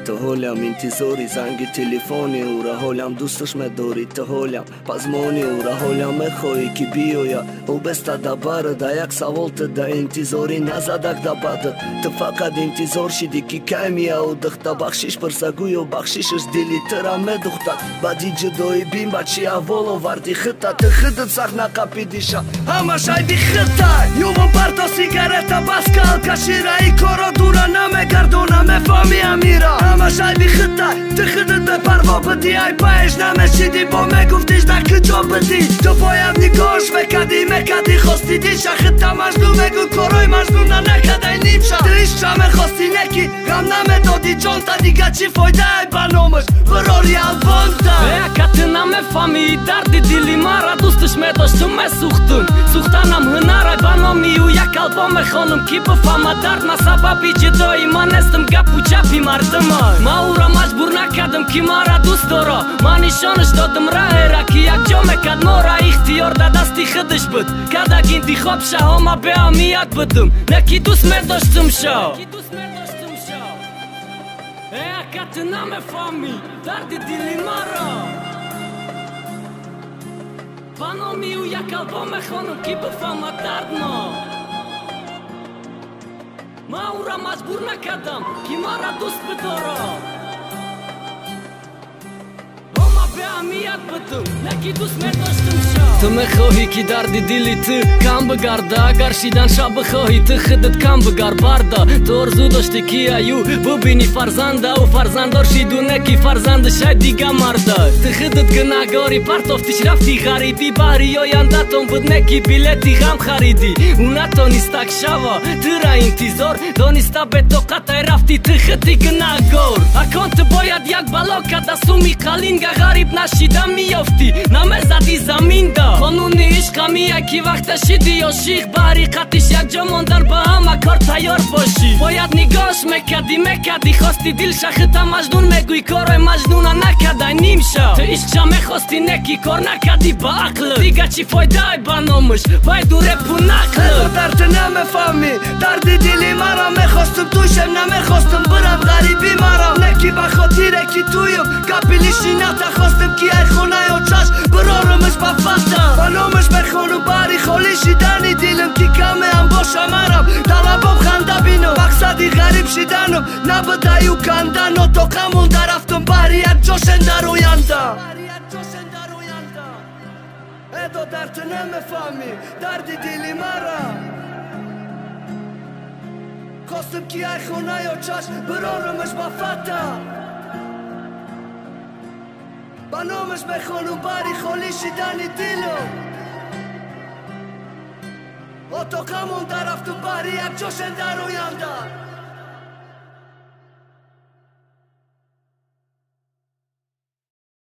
të holja mintizori, zangi telefoni, ura holja mdustësh me dori të holja pazmoni, ura holja me khoj ki bioja u besta da barë da jak sa volte da intizori nazadak da batë të faka d'intizor shidi ki kajmja u dëkhta bakshish për sagujo bakshish është dili tëra me duhta badi gjëdo i bimba që ja volo vardi khëta të khëtët sak na kapidisha ama shajdi khëtaj ju më parto sigareta baskal kashira i korodura na me gardona me famia mira ama shajdi khëtaj të khëtët me parvo pëti aj pa esh na me shidi po me guftish da këgjo pëti të pojam një gosh me kadi khosti disha khëta mashdu me gu koroj mashdu na ne kadaj nimsha të isha me khosti neki kam na me do di gjonta diga që fojda e banomësh për ori albonta Eja ka të na me fami i dardi dili mara dustësh me do shtu me suhtën suhta nam hënaraj banomi u ja kalbo me khonëm ki për fama dart ma sa papi që do i ma nestëm ga puqapi martëmaj ma ura ma qburna kadëm ki mara dustoro ma nishon është do dëm rahera ki jak gjo me kad mora ihti orda da sti khëdësh bët kada ginti khopsha homa bea mi jak bëtëm ne ki dus me do shtëm shau Eja ka të na me fami, dardi dili mara Panomi u ja kalbo me khonëm ki për fama dardno Ma ura ma qburna kadam, ki mara dus pëtoro Homa bea mi jak bëtëm, ne ki dus me do shtëm shau Të me khohi ki dardi dili të kam bëgarda Agar shidan qa bëkhohi të khëdët kam bëgar barda Të orzu do shtikia ju bëbi një farzanda U farzandor shidu ne ki farzandë shaj diga marda Të khëdët gëna gori partofti shrafti ghariti Bari jo janë daton bët ne ki bileti ham kharidi Unë ato një stak shava të ra intizor Do një sta beto kata e rafti të khëti gëna gor Akon të bojat jak baloka da sumi kalin nga gharib na shida mi jofti Na me zadi zaminda Po nuni ish kami a ki vakta shidi jo shikh Bari katish jak gjomon dar bahama korta yor po shikh Po jat një gosh me kadi Khosti dil shakhëta majnun me guj koroj majnuna na kadaj nimsha Të ish qa me khosti ne ki kor na kadi ba aklë Diga që fojdaj banomësh vaj dure punakllë Eto dartë na me fami dardi dili mara me khostëm tushem na me khostëm bëram garibi mara Ne ki bakhotire ki tujëm kapilishin ata khostëm ki aj khona jo qash bërorëm është pa fata Banom është me khonu bari kholi shidani dilëm ki ka me ambosha maram Talabom khanda bino maksadi gharib shidano Na bëda ju kandano to ka mundar aftën bari jak gjoshe ndaru janta Eto dartë ne me fami dardi dili mara Kostëm ki aj khona jo qash bërorëm është pa fata Banom është me khonu bari kholi shidani dilëm O to ka mundar aftën bari jak gjoshe ndaru janta